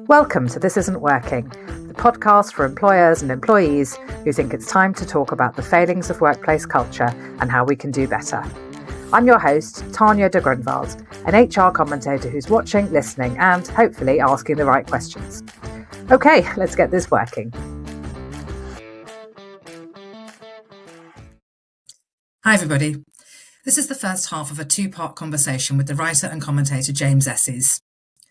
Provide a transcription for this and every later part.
Welcome to This Isn't Working, the podcast for employers and employees who think it's time to talk about the failings of workplace culture and how we can do better. I'm your host, Tanya de Grunwald, an HR commentator who's watching, listening, and hopefully asking the right questions. Okay, let's get this working. Hi, everybody. This is the first half of a two-part conversation with the writer and commentator James Esses.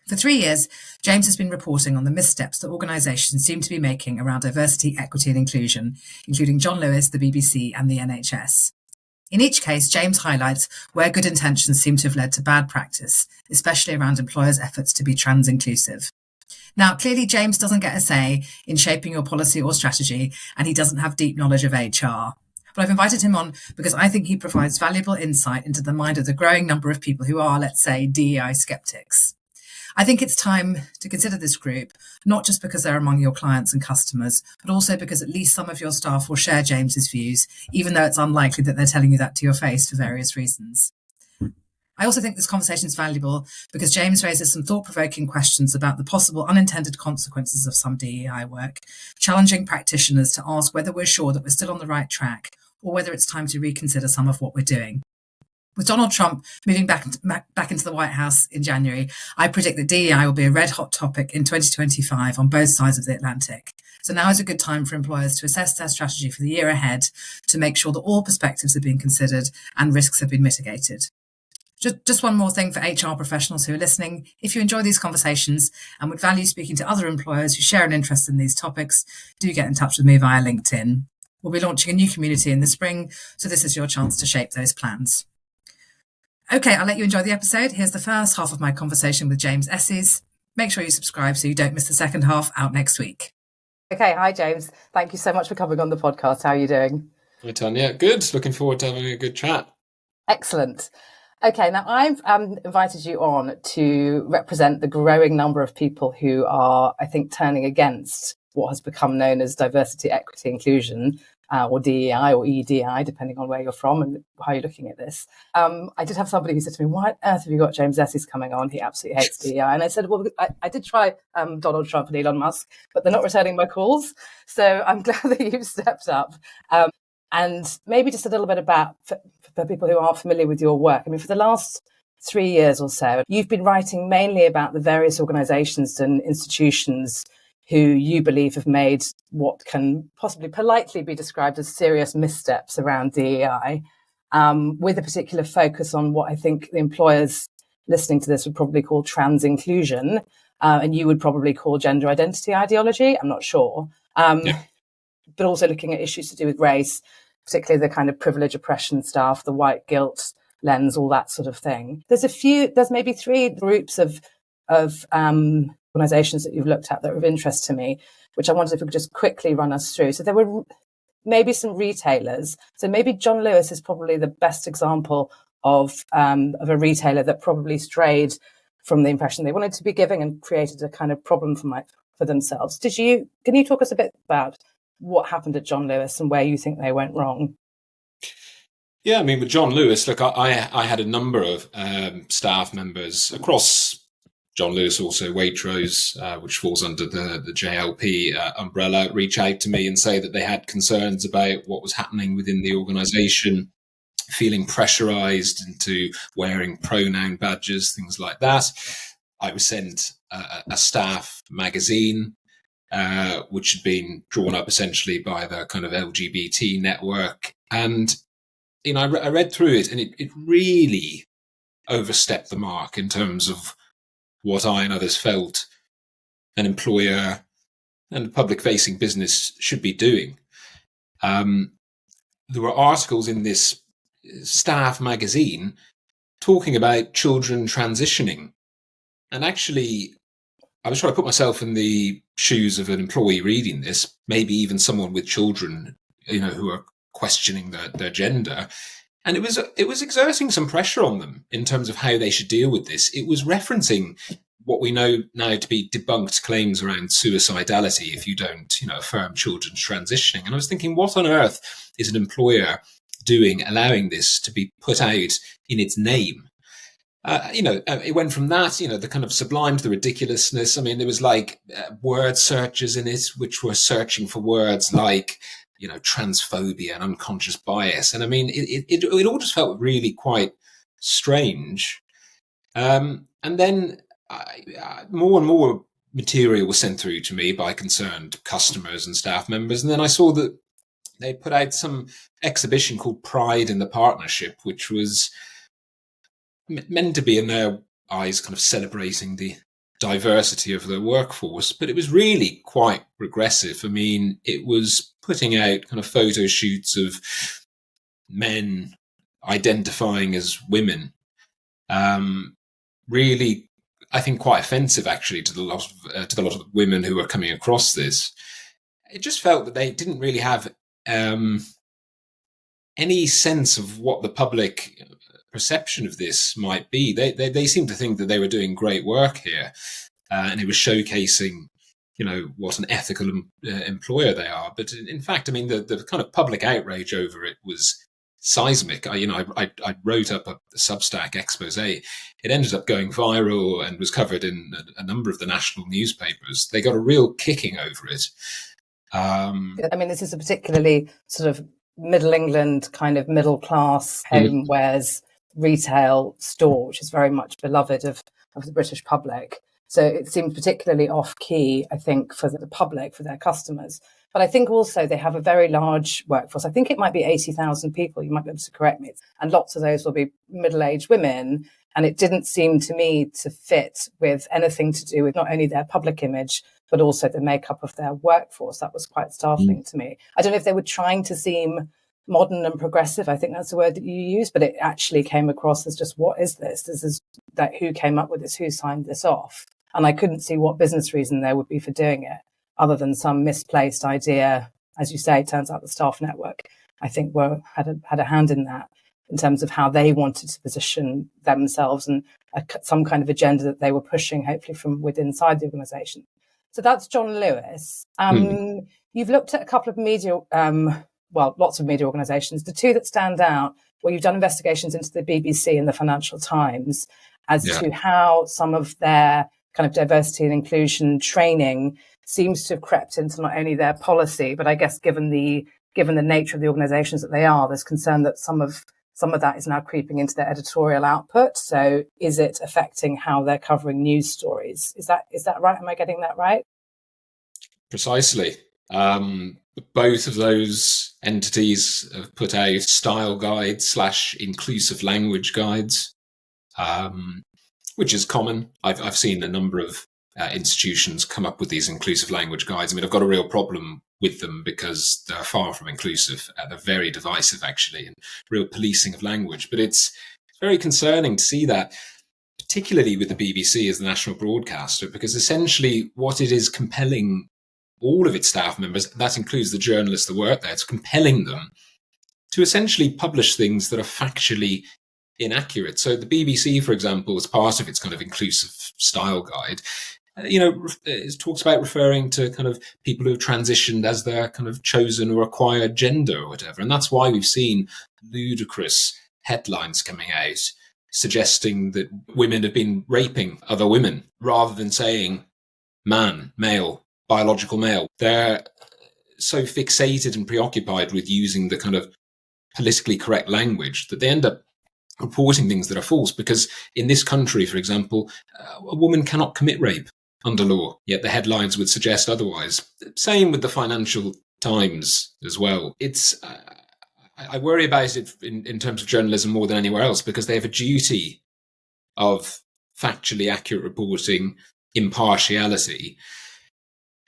For 3 years, James has been reporting on the missteps that organisations seem to be making around diversity, equity and inclusion, including John Lewis, the BBC and the NHS. In each case, James highlights where good intentions seem to have led to bad practice, especially around employers' efforts to be trans-inclusive. Now, clearly, James doesn't get a say in shaping your policy or strategy, and he doesn't have deep knowledge of HR. But I've invited him on because I think he provides valuable insight into the mind of the growing number of people who are, let's say, DEI-sceptics. I think it's time to consider this group, not just because they're among your clients and customers, but also because at least some of your staff will share James's views, even though it's unlikely that they're telling you that to your face for various reasons. I also think this conversation is valuable because James raises some thought-provoking questions about the possible unintended consequences of some DEI work, challenging practitioners to ask whether we're sure that we're still on the right track or whether it's time to reconsider some of what we're doing. With Donald Trump moving back into the White House in January, I predict that DEI will be a red-hot topic in 2025 on both sides of the Atlantic. So now is a good time for employers to assess their strategy for the year ahead to make sure that all perspectives are being considered and risks have been mitigated. Just one more thing for HR professionals who are listening. If you enjoy these conversations and would value speaking to other employers who share an interest in these topics, do get in touch with me via LinkedIn. We'll be launching a new community in the spring, so this is your chance to shape those plans. Okay, I'll let you enjoy the episode. Here's the first half of my conversation with James Esses. Make sure you subscribe so you don't miss the second half, out next week. Okay, hi James. Thank you so much for coming on the podcast. How are you doing? Hi Tanya. Good. Looking forward to having a good chat. Excellent. Okay, now I've invited you on to represent the growing number of people who are, I think, turning against what has become known as diversity, equity, inclusion, or DEI or EDI, depending on where you're from and how you're looking at this. I did have somebody who said to me, why on earth have you got James Esses coming on? He absolutely hates DEI. And I said, well, I did try Donald Trump and Elon Musk, but they're not returning my calls. So I'm glad that you've stepped up. And maybe just a little bit about, for people who aren't familiar with your work. I mean, for the last 3 years or so, you've been writing mainly about the various organisations and institutions who you believe have made what can possibly politely be described as serious missteps around DEI, with a particular focus on what I think the employers listening to this would probably call trans inclusion, and you would probably call gender identity ideology. I'm not sure. But also looking at issues to do with race, particularly the kind of privilege oppression stuff, the white guilt lens, all that sort of thing. There's maybe 3 groups of organisations that you've looked at that are of interest to me, which I wondered if we could just quickly run us through. So there were maybe some retailers. So maybe John Lewis is probably the best example of a retailer that probably strayed from the impression they wanted to be giving and created a kind of problem for themselves. Can you talk us a bit about what happened at John Lewis and where you think they went wrong? Yeah, I mean, with John Lewis, look, I had a number of staff members across John Lewis, also Waitrose, which falls under the JLP umbrella, reach out to me and say that they had concerns about what was happening within the organisation, feeling pressurised into wearing pronoun badges, things like that. I was sent a staff magazine, which had been drawn up essentially by the kind of LGBT network. And, you know, I read through it and it really overstepped the mark in terms of what I and others felt an employer and a public-facing business should be doing. There were articles in this staff magazine talking about children transitioning. And actually, I was trying to put myself in the shoes of an employee reading this, maybe even someone with children, you know, who are questioning their gender. And it was exerting some pressure on them in terms of how they should deal with this. It was referencing what we know now to be debunked claims around suicidality if you don't, you know, affirm children's transitioning. And I was thinking, what on earth is an employer doing, allowing this to be put out in its name? It went from that, the kind of sublime to the ridiculousness. I mean, there was like word searches in it, which were searching for words like, transphobia and unconscious bias. And I mean, it all just felt really quite strange. And then more and more material was sent through to me by concerned customers and staff members. And then I saw that they put out some exhibition called Pride in the Partnership, which was meant to be, in their eyes, kind of celebrating the diversity of the workforce, but it was really quite regressive. I mean, it was putting out kind of photo shoots of men identifying as women. Really, I think quite offensive actually to the lot of women who were coming across this. It just felt that they didn't really have any sense of what the public perception of this might be. They seemed to think that they were doing great work here, and it was showcasing, what an ethical employer they are. But in fact, I mean, the kind of public outrage over it was seismic. I wrote up a Substack expose. It ended up going viral and was covered in a number of the national newspapers. They got a real kicking over it. I mean, this is a particularly sort of Middle England kind of middle class homewares retail store, which is very much beloved of the British public. So it seems particularly off key, I think, for the public, for their customers. But I think also they have a very large workforce. I think it might be 80,000 people. You might be able to correct me. And lots of those will be middle-aged women. And it didn't seem to me to fit with anything to do with not only their public image, but also the makeup of their workforce. That was quite startling to me. I don't know if they were trying to seem modern and progressive. I think that's the word that you use, but it actually came across as just, what is this? This is like, who came up with this? Who signed this off? And I couldn't see what business reason there would be for doing it, other than some misplaced idea. As you say, it turns out the staff network, I think, had a hand in that, in terms of how they wanted to position themselves and some kind of agenda that they were pushing, hopefully from within inside the organisation. So that's John Lewis. You've looked at a couple of media, lots of media organisations. The two that stand out, well, you've done investigations into the BBC and the Financial Times as to how some of their kind of diversity and inclusion training seems to have crept into not only their policy, but I guess given the nature of the organisations that they are, there's concern that some of that is now creeping into their editorial output. So is it affecting how they're covering news stories? Is that right? Am I getting that right? Precisely. Both of those entities have put out style guides / inclusive language guides, which is common. I've seen a number of institutions come up with these inclusive language guides. I mean, I've got a real problem with them because they're far from inclusive. They're very divisive, actually, and real policing of language. But it's very concerning to see that, particularly with the BBC as the national broadcaster, because essentially what it is compelling all of its staff members, that includes the journalists that work there, it's compelling them to essentially publish things that are factually inaccurate. So the BBC, for example, as part of its kind of inclusive style guide, it talks about referring to kind of people who have transitioned as their kind of chosen or acquired gender or whatever. And that's why we've seen ludicrous headlines coming out suggesting that women have been raping other women, rather than saying man, male, biological male. They're so fixated and preoccupied with using the kind of politically correct language that they end up reporting things that are false, because in this country, for example, a woman cannot commit rape under law, yet the headlines would suggest otherwise. Same with the Financial Times as well. I worry about it in terms of journalism more than anywhere else, because they have a duty of factually accurate reporting, impartiality.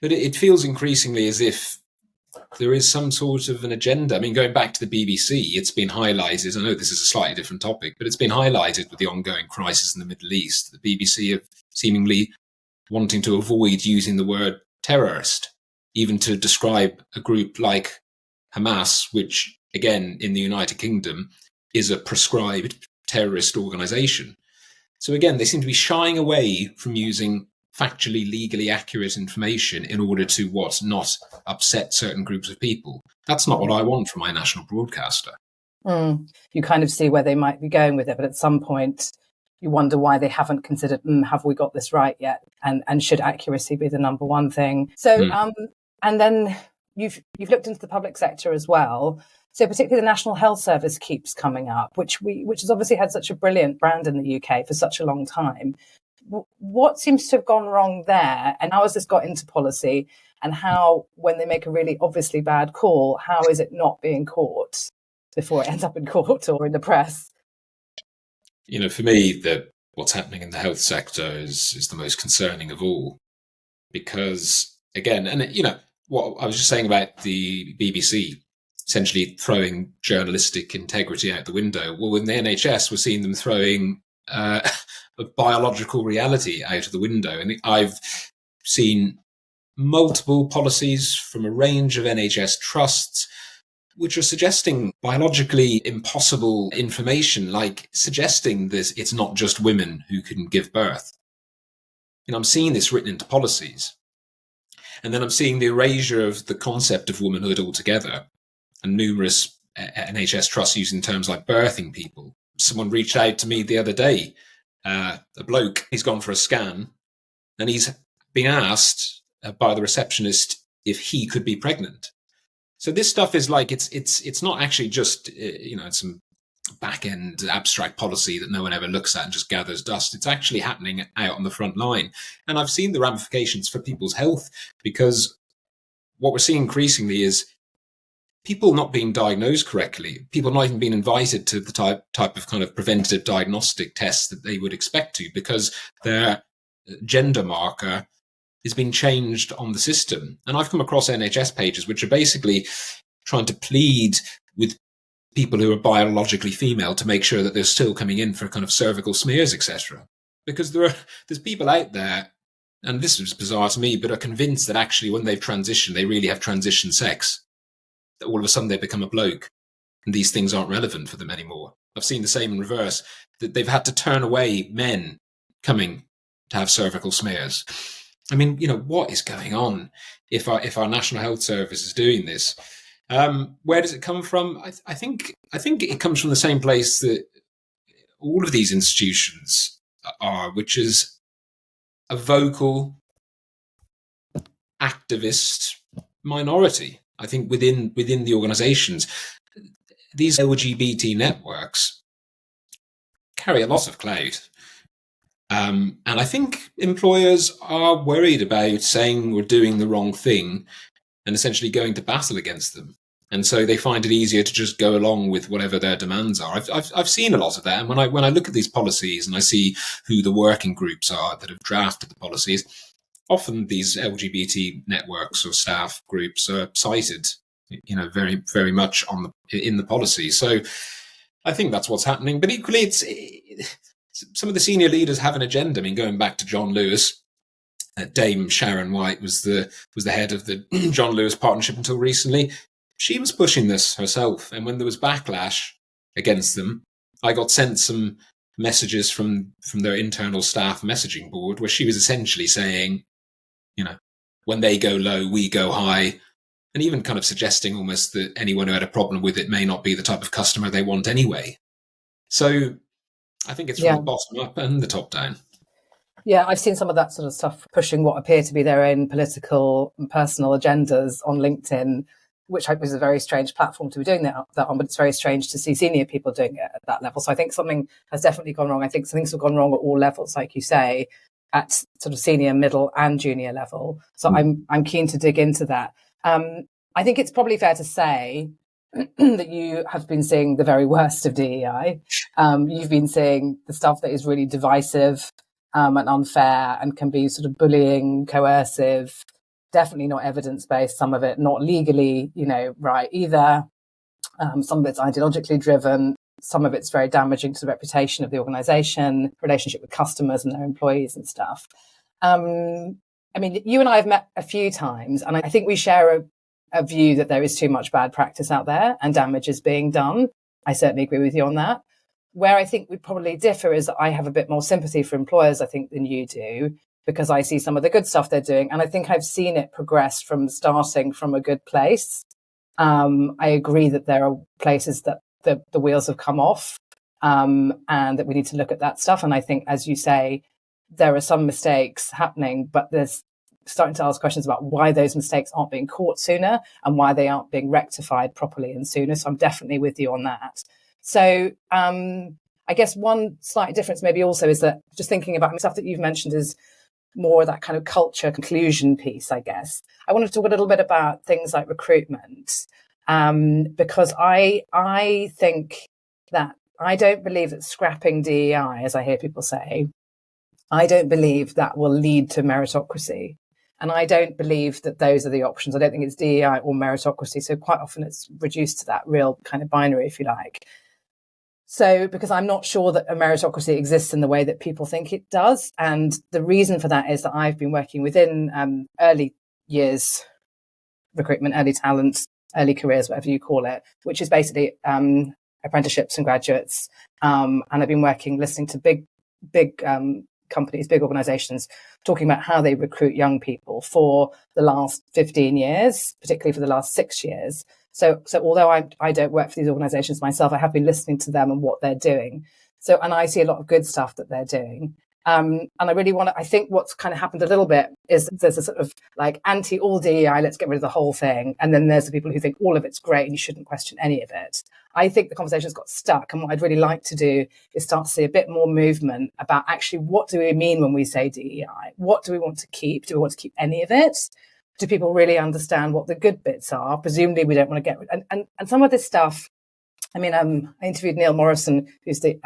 But it feels increasingly as if there is some sort of an agenda. I mean, going back to the BBC, it's been highlighted. I know this is a slightly different topic, but it's been highlighted with the ongoing crisis in the Middle East. The BBC have seemingly wanting to avoid using the word terrorist, even to describe a group like Hamas, which, again, in the United Kingdom, is a proscribed terrorist organisation. So again, they seem to be shying away from using factually, legally accurate information in order to not upset certain groups of people. That's not what I want from my national broadcaster. You kind of see where they might be going with it, but at some point, you wonder why they haven't considered, have we got this right yet? And should accuracy be the number one thing? So, and then you've looked into the public sector as well. So particularly the National Health Service keeps coming up, which has obviously had such a brilliant brand in the UK for such a long time. What seems to have gone wrong there? And how has this got into policy? And how, when they make a really obviously bad call, how is it not being caught before it ends up in court or in the press? For me, what's happening in the health sector is the most concerning of all, because again, and what I was just saying about the BBC essentially throwing journalistic integrity out the window. Well, in the NHS, we're seeing them throwing a biological reality out of the window. And I've seen multiple policies from a range of NHS trusts which are suggesting biologically impossible information, like suggesting this it's not just women who can give birth. I'm seeing this written into policies. And then I'm seeing the erasure of the concept of womanhood altogether, and numerous NHS trusts using terms like birthing people. Someone reached out to me the other day, a bloke, he's gone for a scan, and he's been asked by the receptionist if he could be pregnant. So this stuff is like, it's not actually just, some back-end abstract policy that no one ever looks at and just gathers dust. It's actually happening out on the front line. And I've seen the ramifications for people's health, because what we're seeing increasingly is people not being diagnosed correctly, people not even being invited to the type of kind of preventative diagnostic tests that they would expect to, because their gender marker is being changed on the system. And I've come across NHS pages which are basically trying to plead with people who are biologically female to make sure that they're still coming in for kind of cervical smears, etc. Because there's people out there, and this is bizarre to me, but are convinced that actually when they've transitioned, they really have transitioned sex. That all of a sudden they become a bloke and these things aren't relevant for them anymore. I've seen the same in reverse, that they've had to turn away men coming to have cervical smears. I mean, what is going on if our National Health Service is doing this? Where does it come from? I think it comes from the same place that all of these institutions are, which is a vocal, activist minority. I think within the organizations, these LGBT networks carry a lot of clout. And I think employers are worried about saying we're doing the wrong thing and essentially going to battle against them. And so they find it easier to just go along with whatever their demands are. I've seen a lot of that. And when I look at these policies and I see who the working groups are that have drafted the policies, often these LGBT networks or staff groups are cited, very, very much in the policy. So I think that's what's happening. But equally, some of the senior leaders have an agenda. I mean, going back to John Lewis, Dame Sharon White was the head of the John Lewis partnership until recently. She was pushing this herself. And when there was backlash against them, I got sent some messages from their internal staff messaging board where she was essentially saying, when they go low, we go high, and even kind of suggesting almost that anyone who had a problem with it may not be the type of customer they want anyway. So I think it's from the bottom up and the top down. Yeah, I've seen some of that sort of stuff pushing what appear to be their own political and personal agendas on LinkedIn, which I think is a very strange platform to be doing that on, but it's very strange to see senior people doing it at that level. So I think something has definitely gone wrong. I think something's gone wrong at all levels, like you say, at sort of senior, middle and junior level. So I'm keen to dig into that. I think it's probably fair to say that you have been seeing the very worst of DEI. You've been seeing the stuff that is really divisive and unfair and can be sort of bullying, coercive, definitely not evidence-based, some of it not legally, right either. Some of it's ideologically driven. Some of it's very damaging to the reputation of the organisation, relationship with customers and their employees and stuff. I mean, you and I have met a few times, and I think we share a view that there is too much bad practice out there and damage is being done. I certainly agree with you on that. Where I think we probably differ is that I have a bit more sympathy for employers, I think, than you do, because I see some of the good stuff they're doing. And I think I've seen it progress from starting from a good place. I agree that there are places that the wheels have come off and that we need to look at that stuff. And I think, as you say, there are some mistakes happening, but there's starting to ask questions about why those mistakes aren't being caught sooner and why they aren't being rectified properly and sooner. So I'm definitely with you on that. So I guess one slight difference maybe also is that just thinking about stuff that you've mentioned is more that kind of culture conclusion piece, I guess. I want to talk a little bit about things like recruitment, because I think that I don't believe that scrapping DEI, as I hear people say, I don't believe that will lead to meritocracy. And I don't believe that those are the options. I don't think it's DEI or meritocracy. So quite often it's reduced to that real kind of binary, if you like. So because I'm not sure that a meritocracy exists in the way that people think it does. And the reason for that is that I've been working within early years recruitment, early talent, early careers, whatever you call it, which is basically apprenticeships and graduates. And I've been listening to big companies, big organizations, talking about how they recruit young people for the last 15 years, particularly for the last 6 years. So although I don't work for these organizations myself, I have been listening to them and what they're doing. And I see a lot of good stuff that they're doing. And I think what's kind of happened a little bit is there's a sort of like anti-all DEI, let's get rid of the whole thing. And then there's the people who think all of it's great and you shouldn't question any of it. I think the conversation's got stuck. And what I'd really like to do is start to see a bit more movement about actually what do we mean when we say DEI? What do we want to keep? Do we want to keep any of it? Do people really understand what the good bits are? Presumably we don't want to get rid. And some of this stuff, I interviewed Neil Morrison, who's the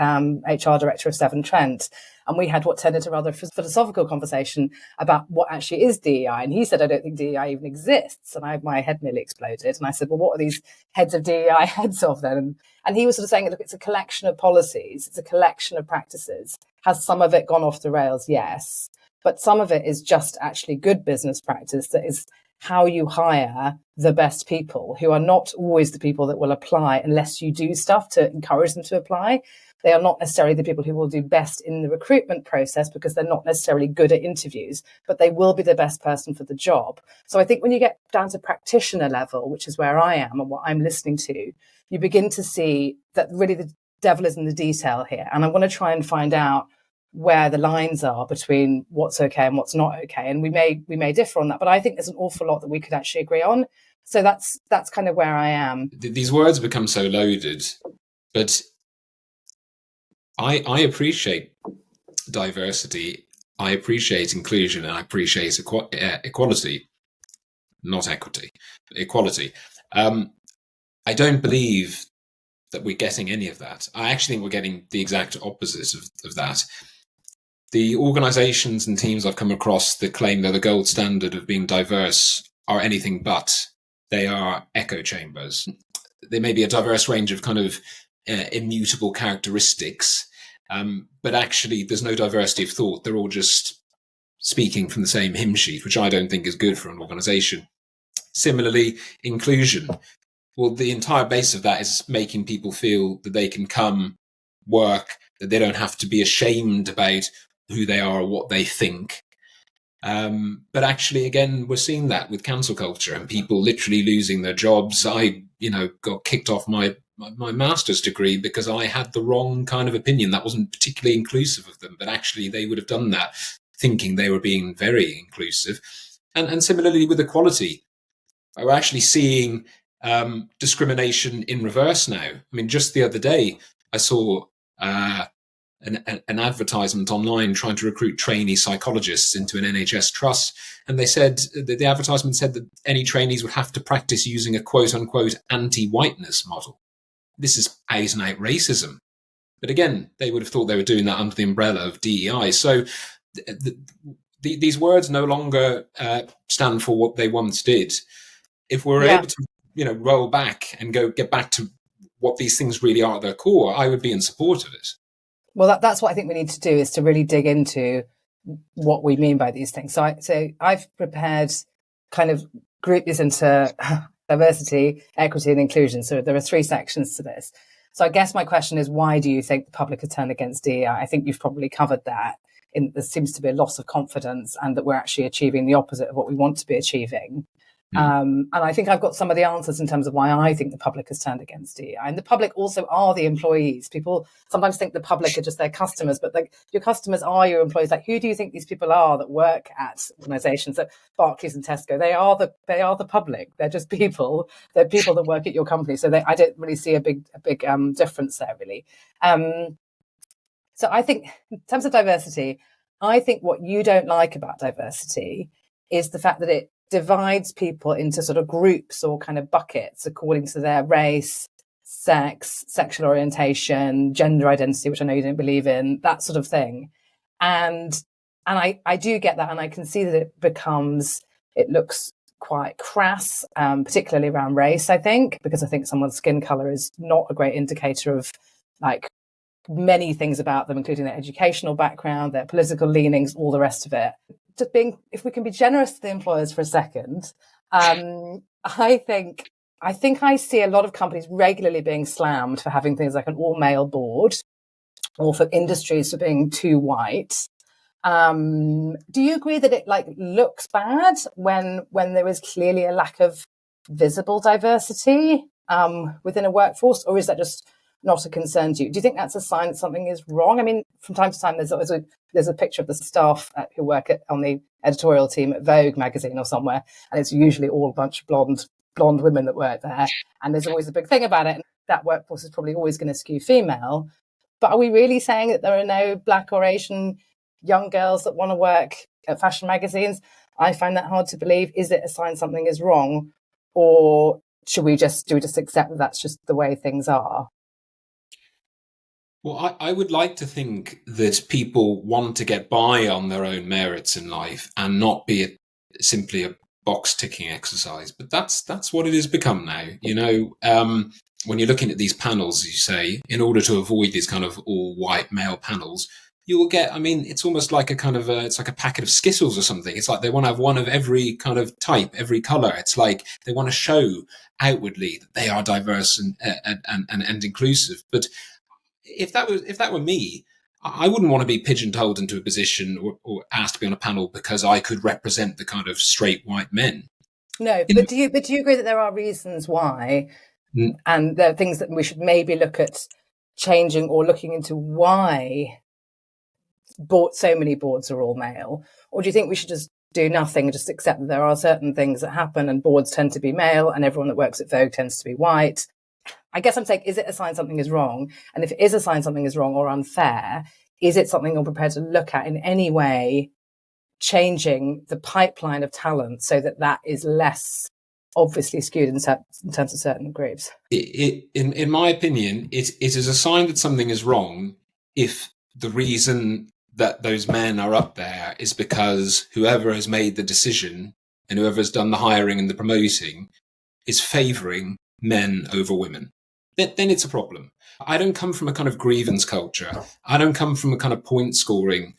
HR director of Severn Trent, and we had what turned into a rather philosophical conversation about what actually is DEI. And he said, I don't think DEI even exists. And my head nearly exploded. And I said, well, what are these heads of DEI heads of then? And he was sort of saying, look, it's a collection of policies. It's a collection of practices. Has some of it gone off the rails? Yes. But some of it is just actually good business practice that is how you hire the best people, who are not always the people that will apply unless you do stuff to encourage them to apply. They are not necessarily the people who will do best in the recruitment process because they're not necessarily good at interviews, but they will be the best person for the job. So I think when you get down to practitioner level, which is where I am and what I'm listening to, you begin to see that really the devil is in the detail here. And I want to try and find out where the lines are between what's okay and what's not okay. And we may differ on that, but I think there's an awful lot that we could actually agree on. So that's kind of where I am. These words become so loaded, but I appreciate diversity, I appreciate inclusion, and I appreciate equality, not equity, equality. I don't believe that we're getting any of that. I actually think we're getting the exact opposite of that. The organizations and teams I've come across that claim they're the gold standard of being diverse are anything but. They are echo chambers. They may be a diverse range of kind of immutable characteristics, but actually there's no diversity of thought. They're all just speaking from the same hymn sheet, which I don't think is good for an organization. Similarly, inclusion. Well, the entire base of that is making people feel that they can come, work, that they don't have to be ashamed about who they are or what they think. But actually, again, we're seeing that with cancel culture and people literally losing their jobs. I, got kicked off my master's degree because I had the wrong kind of opinion that wasn't particularly inclusive of them. But actually, they would have done that thinking they were being very inclusive. And similarly with equality, we're actually seeing discrimination in reverse now. I mean, just the other day, I saw an advertisement online trying to recruit trainee psychologists into an NHS trust. And they said, the advertisement said that any trainees would have to practice using a quote unquote anti-whiteness model. This is out and out racism. But again, they would have thought they were doing that under the umbrella of DEI. So these words no longer stand for what they once did. If we're able to, roll back and get back to what these things really are at their core, I would be in support of it. Well, that's what I think we need to do, is to really dig into what we mean by these things. So I've prepared kind of group this into diversity, equity, and inclusion. So there are 3 sections to this. So I guess my question is, why do you think the public has turned against DEI? I think you've probably covered that. There seems to be a loss of confidence and that we're actually achieving the opposite of what we want to be achieving. And I think I've got some of the answers in terms of why I think the public has turned against DEI. And the public also are the employees. People sometimes think the public are just their customers, but your customers are your employees. Like, who do you think these people are that work at organisations, at Barclays and Tesco? They are the public. They're just people. They're people that work at your company. So I don't really see a big difference there, really. So I think in terms of diversity, I think what you don't like about diversity is the fact that it divides people into sort of groups or kind of buckets according to their race, sex, sexual orientation, gender identity, which I know you don't believe in, that sort of thing. And I do get that, and I can see that it looks quite crass, particularly around race, I think, because I think someone's skin colour is not a great indicator of like many things about them, including their educational background, their political leanings, all the rest of it. If we can be generous to the employers for a second, I think I see a lot of companies regularly being slammed for having things like an all-male board, or for industries for being too white. Do you agree that it looks bad when there is clearly a lack of visible diversity within a workforce, or is that just not a concern to you? Do you think that's a sign that something is wrong? I mean, from time to time, there's a picture of the staff who work on the editorial team at Vogue magazine or somewhere, and it's usually all a bunch of blonde women that work there, and there's always a big thing about it. And that workforce is probably always going to skew female. But are we really saying that there are no Black or Asian young girls that want to work at fashion magazines? I find that hard to believe. Is it a sign something is wrong, or do we just accept that that's just the way things are? Well, I would like to think that people want to get by on their own merits in life and not be simply a box ticking exercise. But that's what it has become now. You know, when you're looking at these panels, as you say, in order to avoid these kind of all white male panels, you will get, I mean, it's almost like it's like a packet of Skittles or something. It's like they want to have one of every kind of type, every color. It's like they want to show outwardly that they are diverse and inclusive. But if that were me, I wouldn't want to be pigeonholed into a position or asked to be on a panel because I could represent the kind of straight white men. No, but do you agree that there are reasons why, and there are things that we should maybe look at changing or looking into why so many boards are all male? Or do you think we should just do nothing and just accept that there are certain things that happen and boards tend to be male and everyone that works at Vogue tends to be white? I guess I'm saying, is it a sign something is wrong? And if it is a sign something is wrong or unfair, is it something you're prepared to look at in any way, changing the pipeline of talent so that is less obviously skewed in terms of certain groups? In my opinion, it is a sign that something is wrong if the reason that those men are up there is because whoever has made the decision and whoever has done the hiring and the promoting is favouring men over women. Then it's a problem. I don't come from a kind of grievance culture. I don't come from a kind of point scoring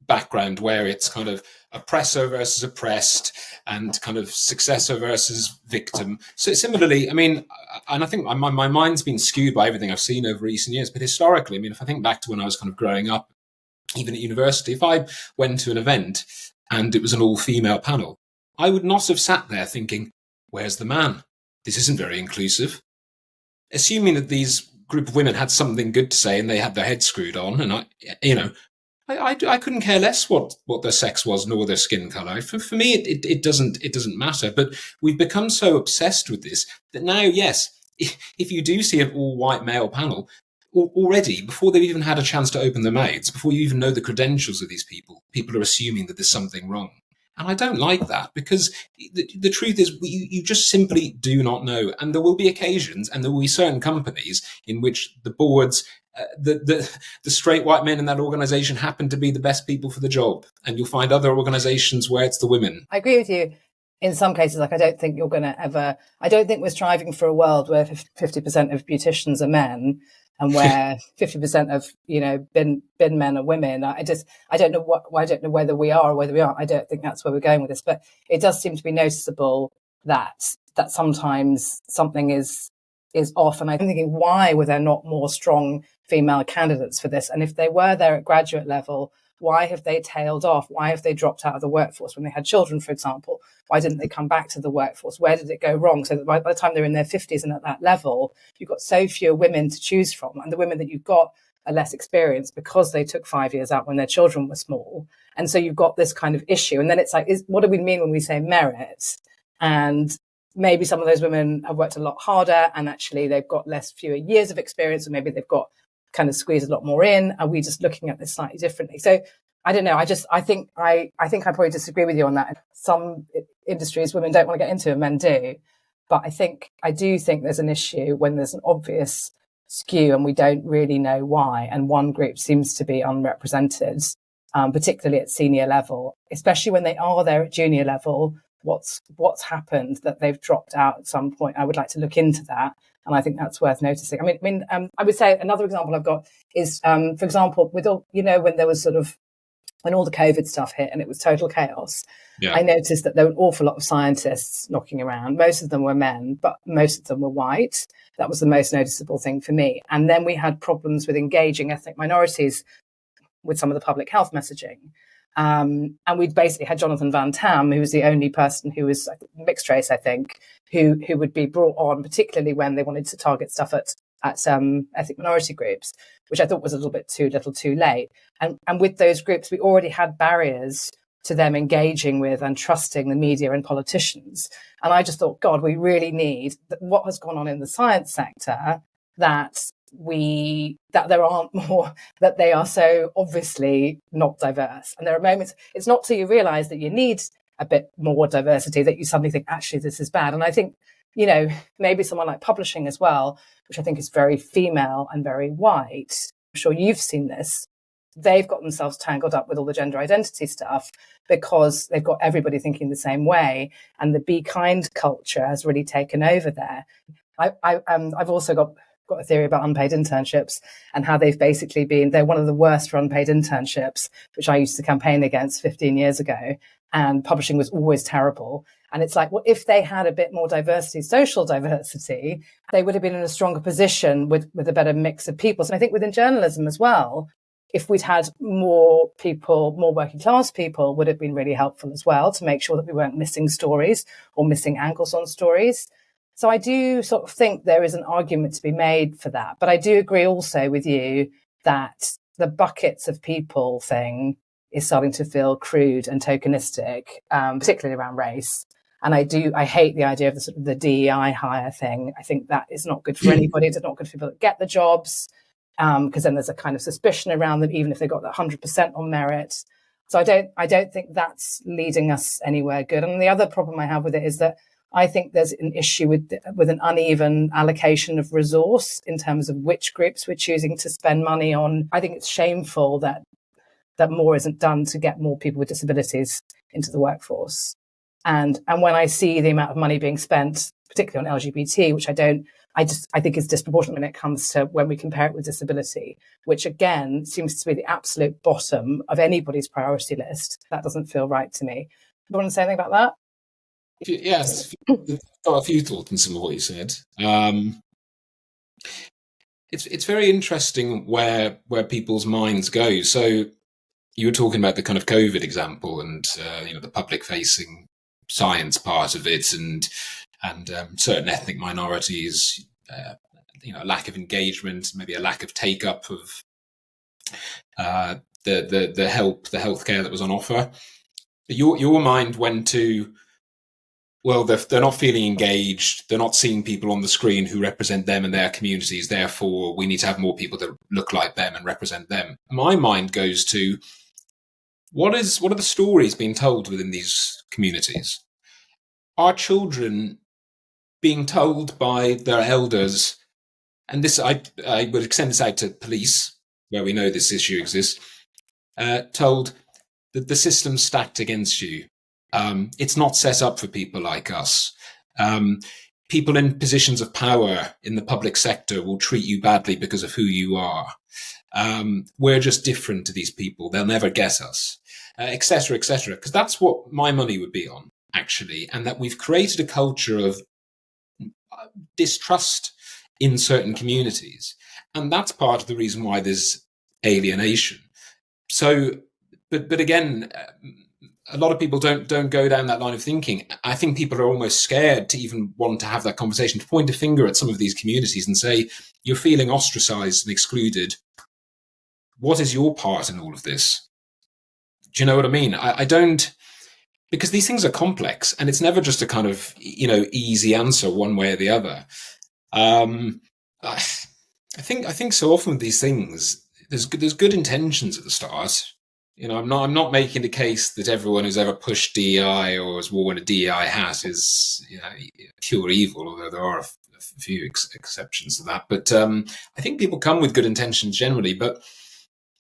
background where it's kind of oppressor versus oppressed and kind of successor versus victim. So similarly, I mean, and I think my mind's been skewed by everything I've seen over recent years, but historically, I mean, if I think back to when I was kind of growing up, even at university, if I went to an event and it was an all-female panel, I would not have sat there thinking, where's the man? This isn't very inclusive. Assuming that these group of women had something good to say and they had their heads screwed on, and I couldn't care less what their sex was nor their skin color. For me, it doesn't matter. But we've become so obsessed with this that now, yes, if you do see an all-white male panel, already before they've even had a chance to open their mouths, before you even know the credentials of these people are assuming that there's something wrong. And I don't like that, because the truth is you just simply do not know. And there will be occasions and there will be certain companies in which the boards, the straight white men in that organization happen to be the best people for the job. And you'll find other organizations where it's the women. I agree with you. In some cases, I don't think I don't think we're striving for a world where 50% of beauticians are men and where 50% of, bin men are women. I don't know whether we are or whether we aren't. I don't think that's where we're going with this, but it does seem to be noticeable that sometimes something is off. And I'm thinking, why were there not more strong female candidates for this? And if they were there at graduate level Why have they tailed off? Why have they dropped out of the workforce when they had children, for example? Why didn't they come back to the workforce? Where did it go wrong? So that by the time they're in their 50s and at that level, you've got so few women to choose from. And the women that you've got are less experienced because they took 5 years out when their children were small. And so you've got this kind of issue. And then it's like, what do we mean when we say merit? And maybe some of those women have worked a lot harder and actually they've got fewer years of experience, or maybe they've got kind of squeezed a lot more in. Are we just looking at this slightly differently? So I don't know. I think I probably disagree with you on that. Some industries women don't want to get into and men do. But I do think there's an issue when there's an obvious skew and we don't really know why. And one group seems to be unrepresented, particularly at senior level, especially when they are there at junior level. What's happened that they've dropped out at some point? I would like to look into that. And I think that's worth noticing. I would say another example I've got is, for example, with all, when there was when all the COVID stuff hit and it was total chaos, yeah. I noticed that there were an awful lot of scientists knocking around. Most of them were men, but most of them were white. That was the most noticeable thing for me. And then we had problems with engaging ethnic minorities with some of the public health messaging. And we'd basically had Jonathan Van Tam, who was the only person who was mixed race, I think, who would be brought on, particularly when they wanted to target stuff at ethnic minority groups, which I thought was a little bit too little too late. And with those groups, we already had barriers to them engaging with and trusting the media and politicians. And I just thought, God, we really need what has gone on in the science sector, that there aren't more, that they are so obviously not diverse. And there are moments, it's not till you realize that you need a bit more diversity that you suddenly think, actually, this is bad. And I think, maybe someone like publishing as well, which I think is very female and very white. I'm sure you've seen this. They've got themselves tangled up with all the gender identity stuff because they've got everybody thinking the same way. And the be kind culture has really taken over there. I've also got a theory about unpaid internships and how they've basically they're one of the worst for unpaid internships, which I used to campaign against 15 years ago. And publishing was always terrible. And it's like, well, if they had a bit more diversity, social diversity, they would have been in a stronger position with a better mix of people. So I think within journalism as well, if we'd had more people, more working class people, would have been really helpful as well to make sure that we weren't missing stories or missing angles on stories. So I do sort of think there is an argument to be made for that. But I do agree also with you that the buckets of people thing is starting to feel crude and tokenistic, particularly around race. And I hate the idea of the DEI hire thing. I think that is not good for anybody. It's not good for people that get the jobs, because then there's a kind of suspicion around them, even if they got that 100% on merit. So I don't think that's leading us anywhere good. And the other problem I have with it is that I think there's an issue with an uneven allocation of resource in terms of which groups we're choosing to spend money on. I think it's shameful that more isn't done to get more people with disabilities into the workforce. And when I see the amount of money being spent, particularly on LGBT, which I think is disproportionate when it comes to when we compare it with disability, which again seems to be the absolute bottom of anybody's priority list. That doesn't feel right to me. Do you want to say anything about that? Yes, I've got a few thoughts on some of what you said. It's very interesting where people's minds go. So you were talking about the kind of COVID example and the public-facing science part of it, and certain ethnic minorities, a lack of engagement, maybe a lack of take-up of the healthcare that was on offer. Your mind went to, well, they're not feeling engaged. They're not seeing people on the screen who represent them and their communities. Therefore, we need to have more people that look like them and represent them. My mind goes to, what are the stories being told within these communities? Are children being told by their elders, and this I would extend this out to police, where we know this issue exists, told that the system's stacked against you. It's not set up for people like us. People in positions of power in the public sector will treat you badly because of who you are. We're just different to these people. They'll never get us, et cetera, because that's what my money would be on, actually, and that we've created a culture of distrust in certain communities. And that's part of the reason why there's alienation. So but again, a lot of people don't go down that line of thinking. I think people are almost scared to even want to have that conversation, to point a finger at some of these communities and say, you're feeling ostracized and excluded. What is your part in all of this? Do you know what I mean? I don't, because these things are complex and it's never just a kind of, easy answer one way or the other. I think so often with these things, there's good intentions at the start. I'm not making the case that everyone who's ever pushed DEI or has worn a DEI hat is pure evil, although there are a few exceptions to that. But I think people come with good intentions generally. But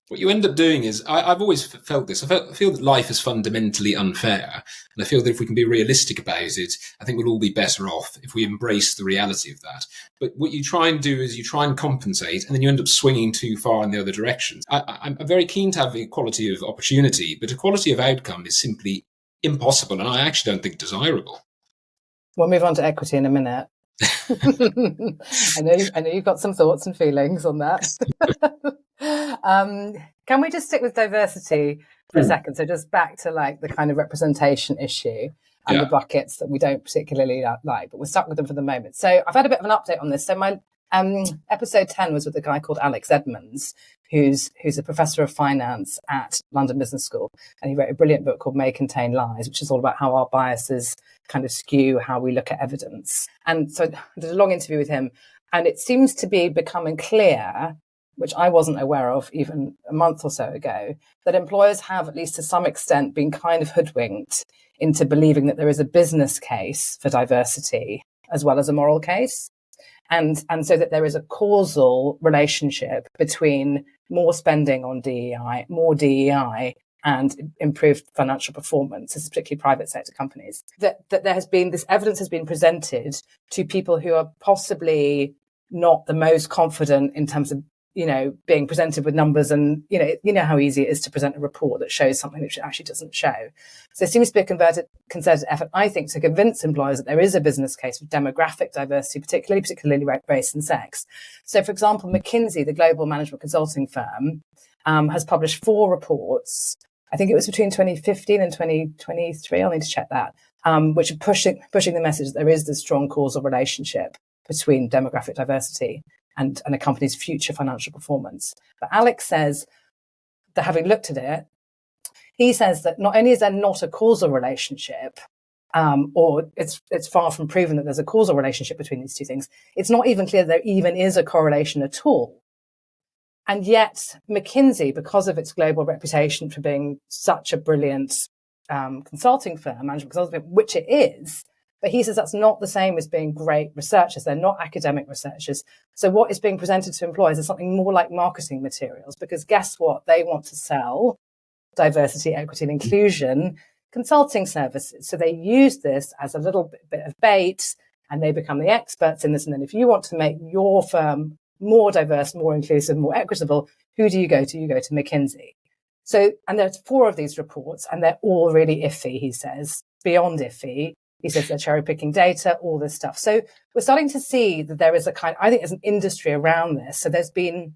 what you end up doing is, I've always felt this. I feel that life is fundamentally unfair. And I feel that if we can be realistic about it, I think we'll all be better off if we embrace the reality of that. But what you try and do is you try and compensate, and then you end up swinging too far in the other direction. I'm very keen to have equality of opportunity, but equality of outcome is simply impossible, and I actually don't think desirable. We'll move on to equity in a minute. I know you've got some thoughts and feelings on that. Can we just stick with diversity for a second? So just back to like the kind of representation issue and the buckets that we don't particularly like, but we're stuck with them for the moment. So I've had a bit of an update on this. So my episode 10 was with a guy called Edmonds, who's a professor of finance at London Business School, and he wrote a brilliant book called May Contain Lies, which is all about how our biases kind of skew how we look at evidence. And so I did a long interview with him, and it seems to be becoming clear, which I wasn't aware of even a month or so ago, that employers have, at least to some extent, been kind of hoodwinked into believing that there is a business case for diversity as well as a moral case. And so that there is a causal relationship between more spending on DEI, more DEI, and improved financial performance, this is particularly private sector companies. That there has been, this evidence has been presented to people who are possibly not the most confident in terms of, being presented with numbers, and, how easy it is to present a report that shows something which it actually doesn't show. So there seems to be a concerted effort, I think, to convince employers that there is a business case for demographic diversity, particularly race and sex. So, for example, McKinsey, the global management consulting firm, has published 4 reports. I think it was between 2015 and 2023. I'll need to check that, which are pushing the message that there is this strong causal relationship between demographic diversity and a company's future financial performance. But Alex says that, having looked at it, he says that not only is there not a causal relationship, or it's far from proven that there's a causal relationship between these two things, it's not even clear there even is a correlation at all. And yet McKinsey, because of its global reputation for being such a brilliant consulting firm, management consulting firm, which it is, but he says that's not the same as being great researchers. They're not academic researchers. So what is being presented to employers is something more like marketing materials, because guess what? They want to sell diversity, equity, and inclusion consulting services. So they use this as a little bit of bait, and they become the experts in this. And then if you want to make your firm more diverse, more inclusive, more equitable, who do you go to? You go to McKinsey. So, and there's 4 of these reports, and they're all really iffy, he says, beyond iffy. He says they're cherry picking data, all this stuff. So we're starting to see that there is I think there's an industry around this. So there's been,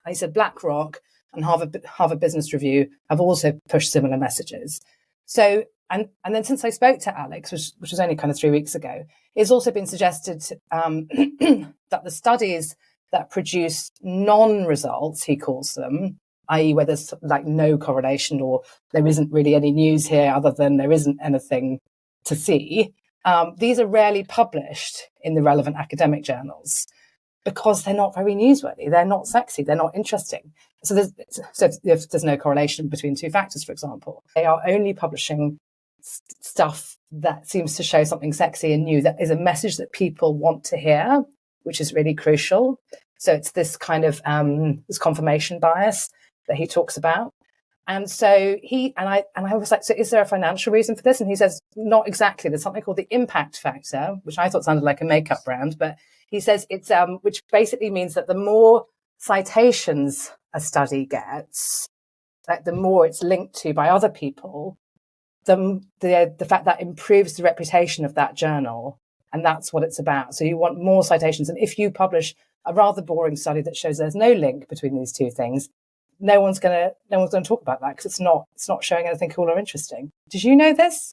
he said BlackRock and Harvard Business Review have also pushed similar messages. So, and then since I spoke to Alex, which was only kind of 3 weeks ago, it's also been suggested that the studies that produce non-results, he calls them, i.e. where there's like no correlation or there isn't really any news here other than there isn't anything to see, these are rarely published in the relevant academic journals because they're not very newsworthy, they're not sexy, they're not interesting. So if there's no correlation between 2 factors, for example, they are only publishing stuff that seems to show something sexy and new, that is a message that people want to hear, which is really crucial. So it's this kind of this confirmation bias that he talks about. And so I was like, so is there a financial reason for this? And he says, not exactly. There's something called the impact factor, which I thought sounded like a makeup brand, but he says it's, which basically means that the more citations a study gets, like the more it's linked to by other people, the fact that improves the reputation of that journal. And that's what it's about. So you want more citations. And if you publish a rather boring study that shows there's no link between these two things, no one's going to talk about that because it's not showing anything cool or interesting. Did you know this?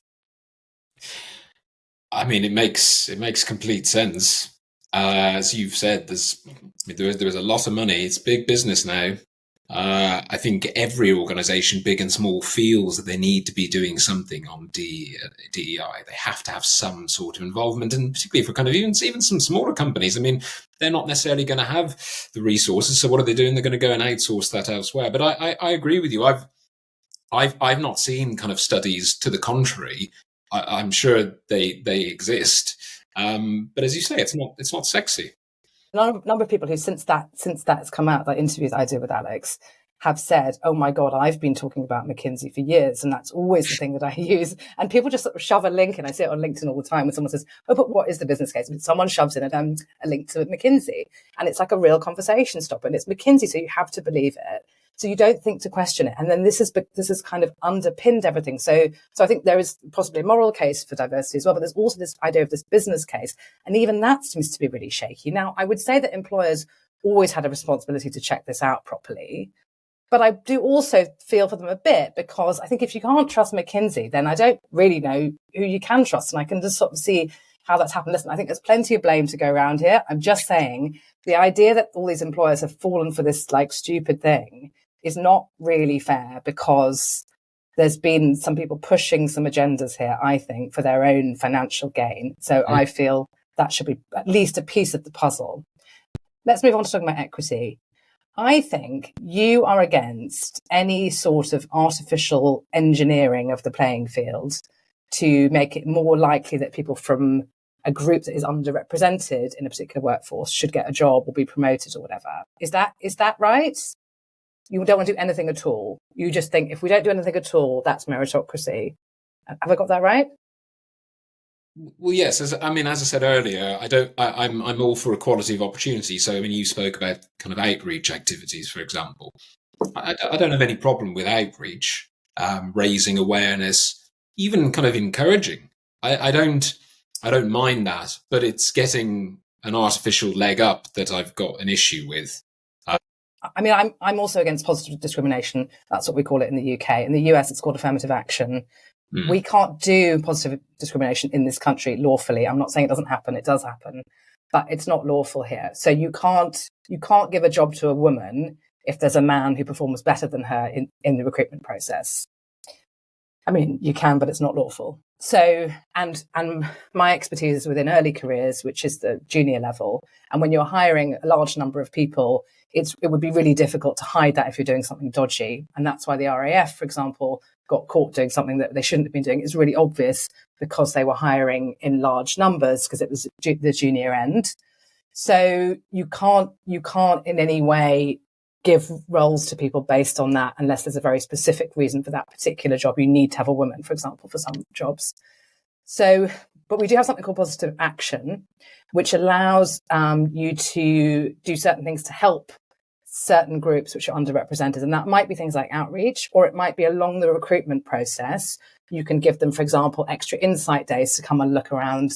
I mean, it makes complete sense. As you've said, there is a lot of money. It's big business now. I think every organisation, big and small, feels that they need to be doing something on DEI. They have to have some sort of involvement, and particularly for kind of even some smaller companies. I mean, they're not necessarily going to have the resources. So what are they doing? They're going to go and outsource that elsewhere. But I agree with you. I've not seen kind of studies to the contrary. I'm sure they exist, but as you say, it's not sexy. A number of people who since that's come out, that interview that I did with Alex, have said, "Oh my God, I've been talking about McKinsey for years, and that's always the thing that I use." And people just sort of shove a link in. I see it on LinkedIn all the time when someone says, "Oh, but what is the business case?" And someone shoves in a link to McKinsey, and it's like a real conversation stopper. And it's McKinsey, so you have to believe it. So you don't think to question it. And then this has kind of underpinned everything. So I think there is possibly a moral case for diversity as well, but there's also this idea of this business case. And even that seems to be really shaky. Now, I would say that employers always had a responsibility to check this out properly. But I do also feel for them a bit, because I think if you can't trust McKinsey, then I don't really know who you can trust. And I can just sort of see how that's happened. Listen, I think there's plenty of blame to go around here. I'm just saying the idea that all these employers have fallen for this like stupid thing is not really fair, because there's been some people pushing some agendas here, I think, for their own financial gain. So I feel that should be at least a piece of the puzzle. Let's move on to talking about equity. I think you are against any sort of artificial engineering of the playing field to make it more likely that people from a group that is underrepresented in a particular workforce should get a job or be promoted or whatever. Is that right? You don't want to do anything at all. You just think if we don't do anything at all, that's meritocracy. Have I got that right? Well, yes. As I said earlier, I'm all for equality of opportunity. So, I mean, you spoke about kind of outreach activities, for example. I don't have any problem with outreach, raising awareness, even kind of encouraging. I don't mind that, but it's getting an artificial leg up that I've got an issue with. I mean, I'm also against positive discrimination. That's what we call it in the UK. In the US, it's called affirmative action. We can't do positive discrimination in this country lawfully. I'm not saying it doesn't happen. It does happen, but it's not lawful here. So you can't give a job to a woman if there's a man who performs better than her in the recruitment process. I mean, you can, but it's not lawful. So, and my expertise is within early careers, which is the junior level. And when you're hiring a large number of people, it would be really difficult to hide that if you're doing something dodgy. And that's why the RAF, for example, got caught doing something that they shouldn't have been doing. It's really obvious because they were hiring in large numbers because it was the junior end. So you can't in any way give roles to people based on that unless there's a very specific reason for that particular job. You need to have a woman, for example, for some jobs. So, but we do have something called positive action, which allows you to do certain things to help certain groups which are underrepresented. And that might be things like outreach, or it might be along the recruitment process. You can give them, for example, extra insight days to come and look around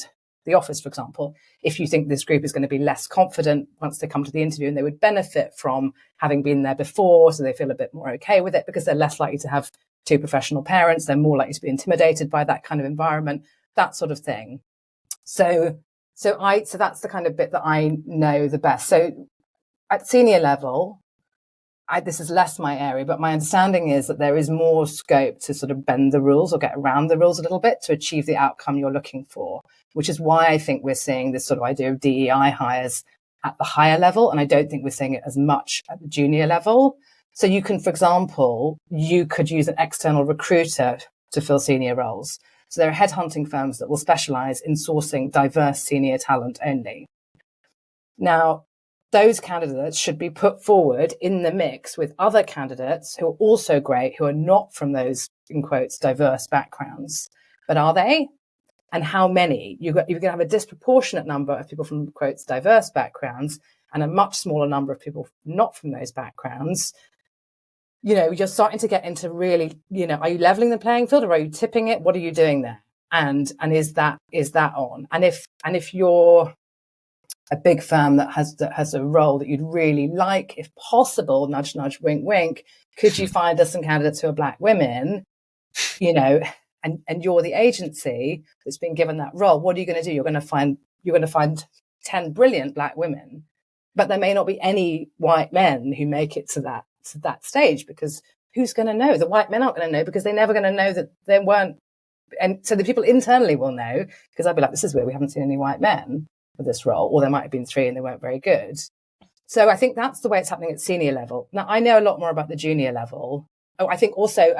the office, for example, if you think this group is going to be less confident once they come to the interview, and they would benefit from having been there before, so they feel a bit more okay with it because they're less likely to have two professional parents. They're more likely to be intimidated by that kind of environment, that sort of thing. So that's the kind of bit that I know the best. So at senior level, this is less my area, but my understanding is that there is more scope to sort of bend the rules or get around the rules a little bit to achieve the outcome you're looking for, which is why I think we're seeing this sort of idea of DEI hires at the higher level. And I don't think we're seeing it as much at the junior level. So you can, for example, you could use an external recruiter to fill senior roles. So there are headhunting firms that will specialize in sourcing diverse senior talent only. Now, those candidates should be put forward in the mix with other candidates who are also great, who are not from those, in quotes, diverse backgrounds. But are they? And how many? You're going to have a disproportionate number of people from, quotes, diverse backgrounds and a much smaller number of people not from those backgrounds. You know, you're starting to get into really, you know, are you leveling the playing field or are you tipping it? What are you doing there? And is that on? And if you're a big firm that has a role that you'd really like, if possible, nudge, nudge, wink, wink, Could you find us some candidates who are black women, you know, and you're the agency that's been given that role. What are you going to do? You're going to find 10 brilliant black women, but there may not be any white men who make it to that stage, because who's going to know? The white men aren't going to know, because they're never going to know that there weren't. And so the people internally will know, because I'll be like, this is weird. We haven't seen any white men for this role, or there might have been 3 and they weren't very good. So I think that's the way it's happening at senior level. Now, I know a lot more about the junior level. Oh, I think also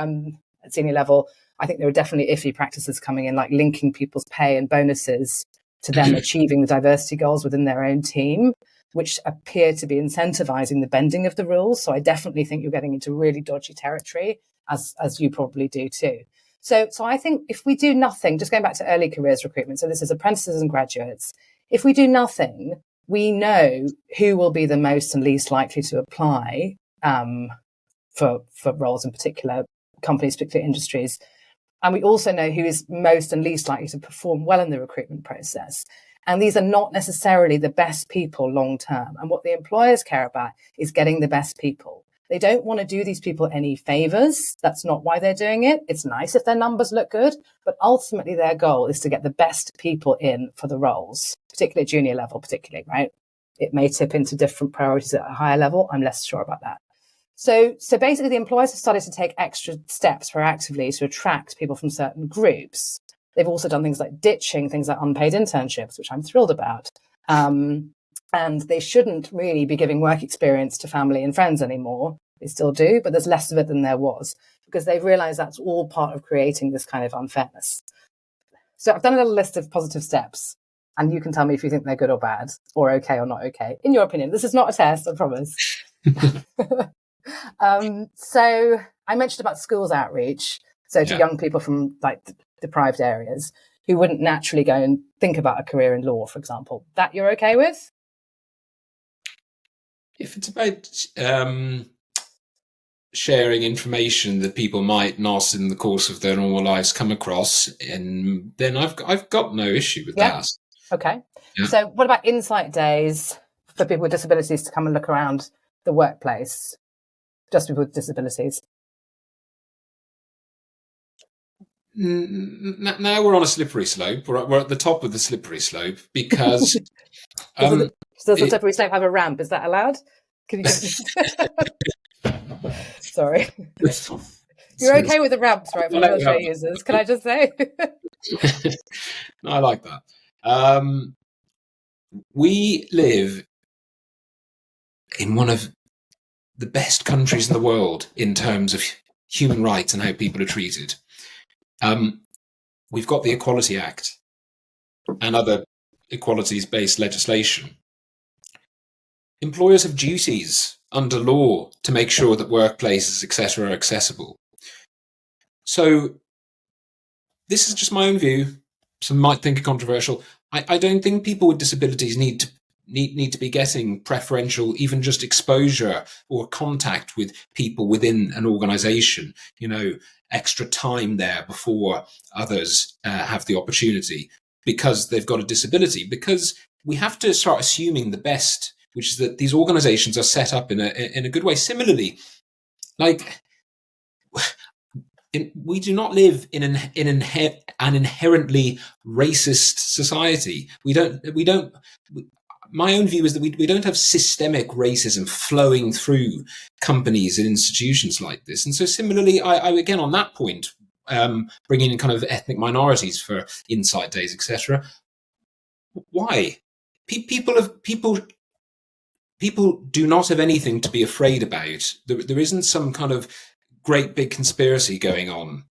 at senior level, I think there are definitely iffy practices coming in, like linking people's pay and bonuses to them achieving the diversity goals within their own team, which appear to be incentivizing the bending of the rules. So I definitely think you're getting into really dodgy territory, as you probably do too. So I think if we do nothing, just going back to early careers recruitment, so this is apprentices and graduates, if we do nothing, we know who will be the most and least likely to apply for roles in particular companies, particular industries. And we also know who is most and least likely to perform well in the recruitment process. And these are not necessarily the best people long term. And what the employers care about is getting the best people. They don't want to do these people any favors. That's not why they're doing it. It's nice if their numbers look good, but ultimately their goal is to get the best people in for the roles, particularly at junior level, particularly, right? It may tip into different priorities at a higher level. I'm less sure about that. So basically the employers have started to take extra steps proactively to attract people from certain groups. They've also done things like ditching things like unpaid internships, which I'm thrilled about. And they shouldn't really be giving work experience to family and friends anymore. They still do, but there's less of it than there was, because they've realized that's all part of creating this kind of unfairness. So I've done a little list of positive steps, and you can tell me if you think they're good or bad, or okay or not okay, in your opinion. This is not a test, I promise. So I mentioned about schools outreach, so to young people from like deprived areas who wouldn't naturally go and think about a career in law, for example. That you're okay with? If it's about sharing information that people might not in the course of their normal lives come across, and then I've got no issue with that. Okay. Yeah. So what about insight days for people with disabilities to come and look around the workplace? Just people with disabilities. Now we're on a slippery slope. We're at the top of the slippery slope, because does the slippery slope have a ramp? Is that allowed? Can you? Sorry. You're okay with the ramps, right, for wheelchair users? Can I just say? No, I like that. We live in one of the best countries in the world in terms of human rights and how people are treated. We've got the Equality Act and other equalities-based legislation. Employers have duties under law to make sure that workplaces, etc., are accessible. So this is just my own view. Some might think it controversial. I don't think people with disabilities need to be getting preferential, even just exposure or contact with people within an organization, extra time there before others have the opportunity because they've got a disability. Because we have to start assuming the best, which is that these organizations are set up in a good way. Similarly, we do not live in an inherently racist society. My own view is that we don't have systemic racism flowing through companies and institutions like this. And so similarly, I again, on that point, bringing in kind of ethnic minorities for insight days, etc. Why? People do not have anything to be afraid about. There isn't some kind of great big conspiracy going on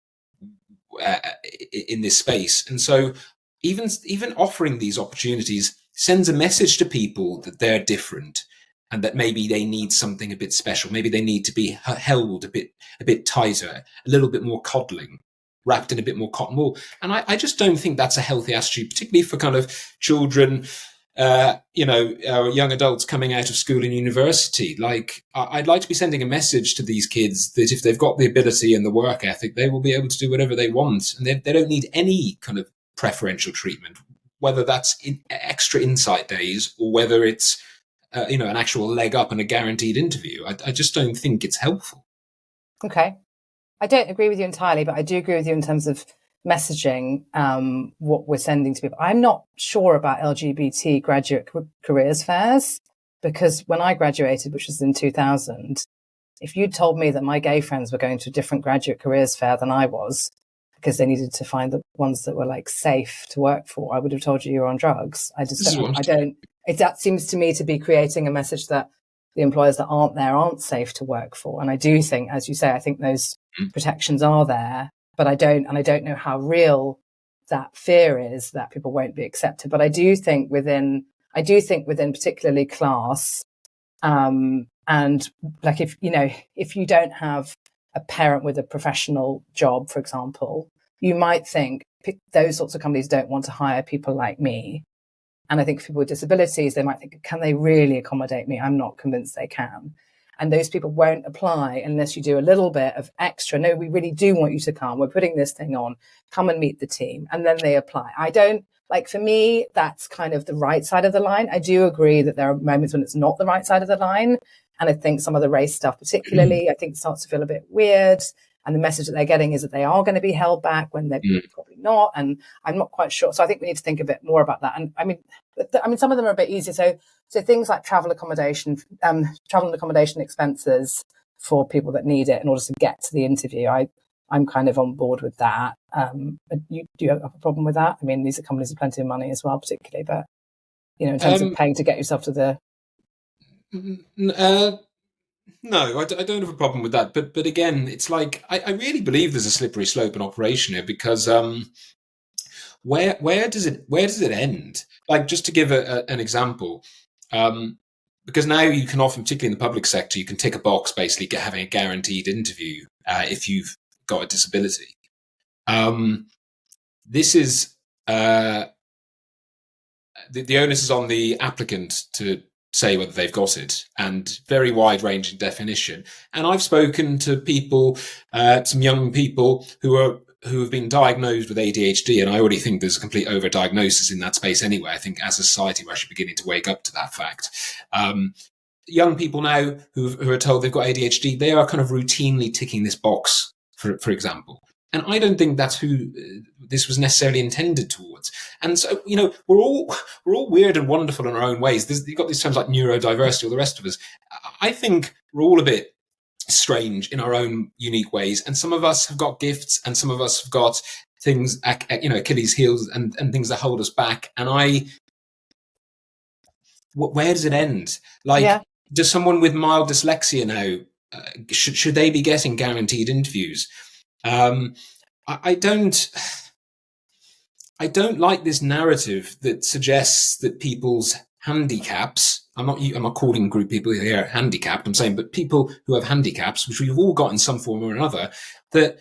in this space. And so even offering these opportunities sends a message to people that they're different and that maybe they need something a bit special. Maybe they need to be held a bit tighter, a little bit more coddling, wrapped in a bit more cotton wool. And I just don't think that's a healthy attitude, particularly for kind of children, young adults coming out of school and university. I'd like to be sending a message to these kids that if they've got the ability and the work ethic, they will be able to do whatever they want. And they don't need any kind of preferential treatment, whether that's extra insight days or whether it's, an actual leg up and a guaranteed interview. I just don't think it's helpful. Okay. I don't agree with you entirely, but I do agree with you in terms of messaging, what we're sending to people. I'm not sure about LGBT graduate careers fairs, because when I graduated, which was in 2000, if you'd told me that my gay friends were going to a different graduate careers fair than I was, because they needed to find the ones that were like safe to work for, I would have told you you're on drugs. That seems to me to be creating a message that the employers that aren't there aren't safe to work for. And I do think, as you say, I think those protections are there, but I don't know how real that fear is that people won't be accepted. But I do think within particularly class, and like if you don't have a parent with a professional job, for example, you might think those sorts of companies don't want to hire people like me. And I think for people with disabilities, they might think, can they really accommodate me? I'm not convinced they can. And those people won't apply unless you do a little bit of extra. No, we really do want you to come. We're putting this thing on. Come and meet the team. And then they apply. For me, that's kind of the right side of the line. I do agree that there are moments when it's not the right side of the line. And I think some of the race stuff particularly, I think starts to feel a bit weird. And the message that they're getting is that they are going to be held back when they're probably not. And I'm not quite sure. So I think we need to think a bit more about that. And I mean, some of them are a bit easier. So things like travel accommodation expenses for people that need it in order to get to the interview. I'm kind of on board with that. Do you have a problem with that? I mean, these are companies with plenty of money as well, particularly, but in terms of paying to get yourself to the. No, I don't have a problem with that. But again, it's like I really believe there's a slippery slope in operation here, because where does it end? Like, just to give an example, because now you can often, particularly in the public sector, you can tick a box basically having a guaranteed interview if you've got a disability. This is the onus is on the applicant to say whether they've got it, and very wide-ranging definition. And I've spoken to people, some young people who have been diagnosed with ADHD, and I already think there's a complete over-diagnosis in that space anyway. I think as a society we're actually beginning to wake up to that fact. Young people now who are told they've got ADHD, they are kind of routinely ticking this box, for example. And I don't think that's who this was necessarily intended towards. And so, we're all weird and wonderful in our own ways. You've got these terms like neurodiversity, or the rest of us. I think we're all a bit strange in our own unique ways. And some of us have got gifts, and some of us have got things, Achilles heels and things that hold us back. And where does it end? Does someone with mild dyslexia now, should they be getting guaranteed interviews? I don't like this narrative that suggests that people's handicaps, I'm not calling group people here handicapped, I'm saying, but people who have handicaps, which we've all got in some form or another, that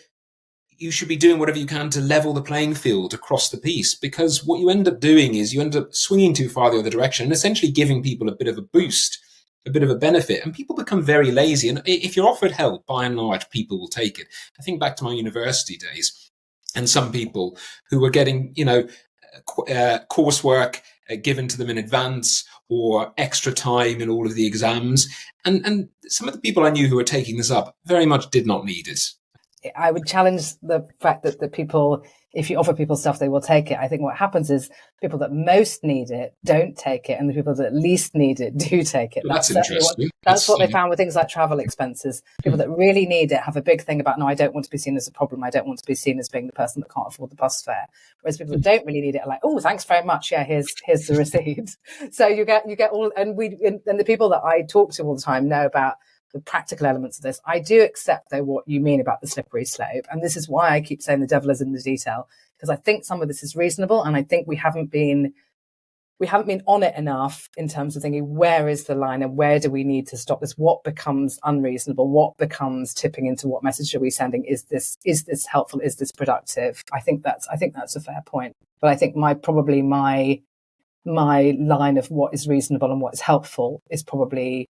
you should be doing whatever you can to level the playing field across the piece. Because what you end up doing is you end up swinging too far the other direction and essentially giving people a bit of a boost, a bit of a benefit, and people become very lazy. And if you're offered help, by and large, people will take it. I think back to my university days, and some people who were getting, coursework given to them in advance, or extra time in all of the exams. And some of the people I knew who were taking this up very much did not need it. I would challenge the fact that the people, if you offer people stuff, they will take it. I think what happens is people that most need it don't take it, and the people that least need it do take it. Well, that's interesting. That's what they found with things like travel expenses. People that really need it have a big thing about, no, I don't want to be seen as a problem. I don't want to be seen as being the person that can't afford the bus fare. Whereas people that don't really need it are like, oh, thanks very much. Yeah, here's the receipt. So you get all, and the people that I talk to all the time know about the practical elements of this. I do accept, though, what you mean about the slippery slope. And this is why I keep saying the devil is in the detail, because I think some of this is reasonable. And I think we haven't been on it enough in terms of thinking, where is the line and where do we need to stop this? What becomes unreasonable? What becomes tipping into what message are we sending? Is this helpful? Is this productive? I think that's a fair point. But I think my line of what is reasonable and what is helpful is probably,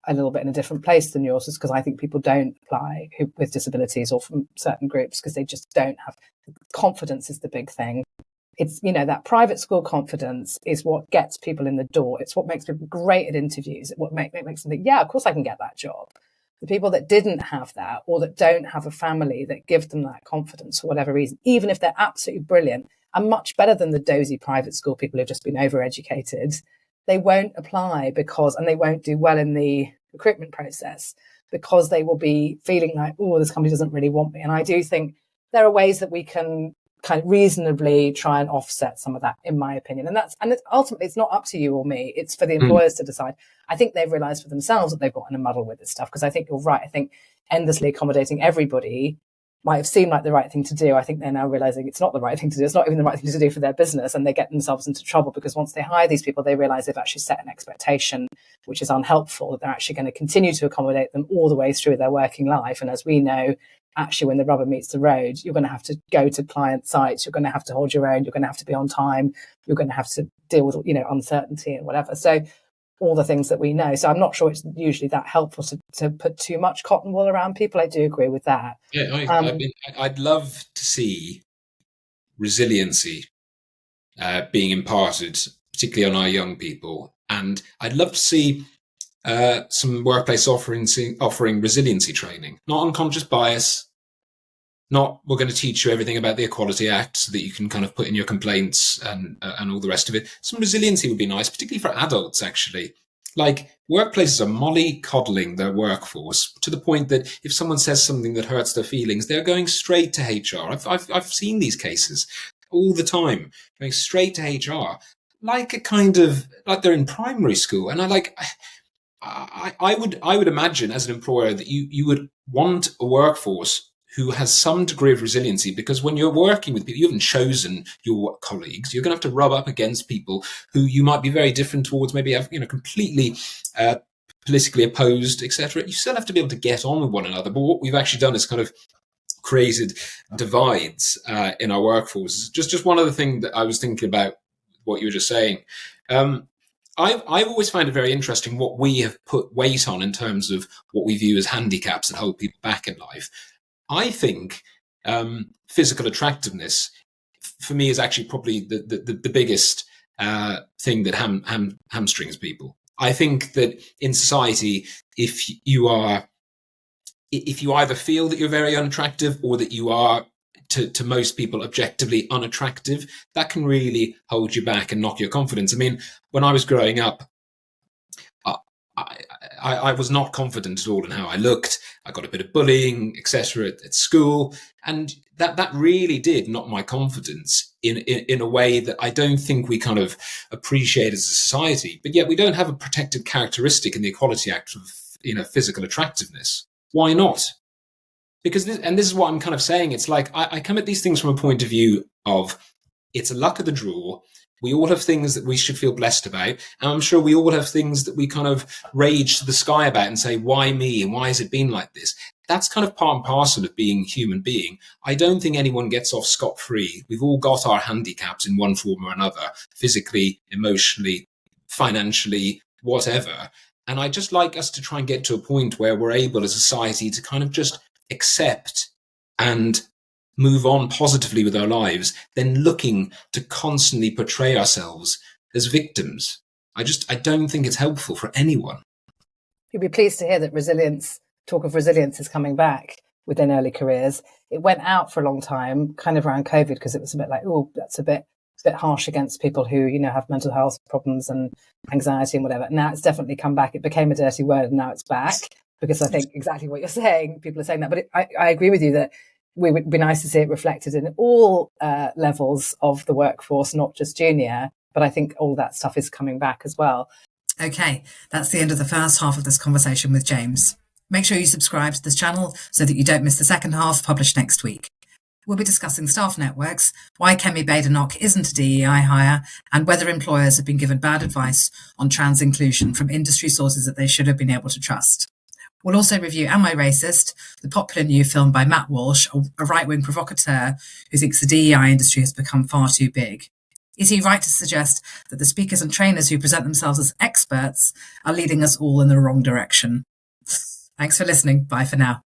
a little bit in a different place than yours, is because I think people don't apply with disabilities or from certain groups because they just don't have confidence. Is the big thing. It's, that private school confidence is what gets people in the door. It's what makes people great at interviews. It's what makes them think, yeah, of course I can get that job. The people that didn't have that, or that don't have a family that give them that confidence for whatever reason, even if they're absolutely brilliant, are much better than the dozy private school people who've just been overeducated. They won't apply and they won't do well in the recruitment process because they will be feeling like, oh, this company doesn't really want me. And I do think there are ways that we can kind of reasonably try and offset some of that, in my opinion. And ultimately, it's not up to you or me. It's for the employers to decide. I think they've realised for themselves that they've got in a muddle with this stuff, because I think you're right. I think endlessly accommodating everybody might have seemed like the right thing to do. I think they're now realising it's not the right thing to do. It's not even the right thing to do for their business. And they get themselves into trouble because once they hire these people, they realise they've actually set an expectation which is unhelpful, that they're actually going to continue to accommodate them all the way through their working life. And as we know, actually, when the rubber meets the road, you're going to have to go to client sites, you're going to have to hold your own, you're going to have to be on time, you're going to have to deal with, uncertainty and whatever. So all the things that we know. So I'm not sure it's usually that helpful to put too much cotton wool around people. I do agree with that. Yeah, I'd love to see resiliency being imparted, particularly on our young people. And I'd love to see some workplace offering resiliency training, not unconscious bias, not we're going to teach you everything about the Equality Act so that you can kind of put in your complaints and all the rest of it. Some resiliency would be nice, particularly for adults, actually. Like, workplaces are mollycoddling their workforce to the point that if someone says something that hurts their feelings, they're going straight to HR. I've seen these cases all the time, going straight to HR, like they're in primary school. And I would imagine as an employer that you would want a workforce who has some degree of resiliency, because when you're working with people, you haven't chosen your colleagues. You're going to have to rub up against people who you might be very different towards, maybe have, completely politically opposed, etc. You still have to be able to get on with one another. But what we've actually done is kind of created divides in our workforce. Just one other thing that I was thinking about what you were just saying. I've always found it very interesting what we have put weight on in terms of what we view as handicaps that hold people back in life. I think physical attractiveness, for me, is actually probably the biggest thing that hamstrings people. I think that in society, if you either feel that you're very unattractive or that you are to most people objectively unattractive, that can really hold you back and knock your confidence. I mean, when I was growing up, I was not confident at all in how I looked. I got a bit of bullying, etc. at school, and that really did knock my confidence in a way that I don't think we kind of appreciate as a society. But yet we don't have a protected characteristic in the Equality Act of physical attractiveness. Why not? Because this is what I'm kind of saying. It's like I come at these things from a point of view of it's a luck of the draw. We all have things that we should feel blessed about. And I'm sure we all have things that we kind of rage to the sky about and say, why me? And why has it been like this? That's kind of part and parcel of being a human being. I don't think anyone gets off scot-free. We've all got our handicaps in one form or another, physically, emotionally, financially, whatever. And I just like us to try and get to a point where we're able as a society to kind of just accept and move on positively with our lives, than looking to constantly portray ourselves as victims. I don't think it's helpful for anyone. You'll be pleased to hear that talk of resilience is coming back within early careers. It went out for a long time, kind of around COVID, because it was a bit like, oh, that's a bit harsh against people who, have mental health problems and anxiety and whatever. Now it's definitely come back. It became a dirty word and now it's back, because I think exactly what you're saying, people are saying that. But I agree with you that we would be nice to see it reflected in all levels of the workforce, not just junior. But I think all that stuff is coming back as well. Okay, that's the end of the first half of this conversation with James. Make sure you subscribe to this channel so that you don't miss the second half, published next week. We'll be discussing staff networks, why Kemi Badenoch isn't a DEI hire, and whether employers have been given bad advice on trans inclusion from industry sources that they should have been able to trust. We'll also review Am I Racist?, the popular new film by Matt Walsh, a right-wing provocateur who thinks the DEI industry has become far too big. Is he right to suggest that the speakers and trainers who present themselves as experts are leading us all in the wrong direction? Thanks for listening. Bye for now.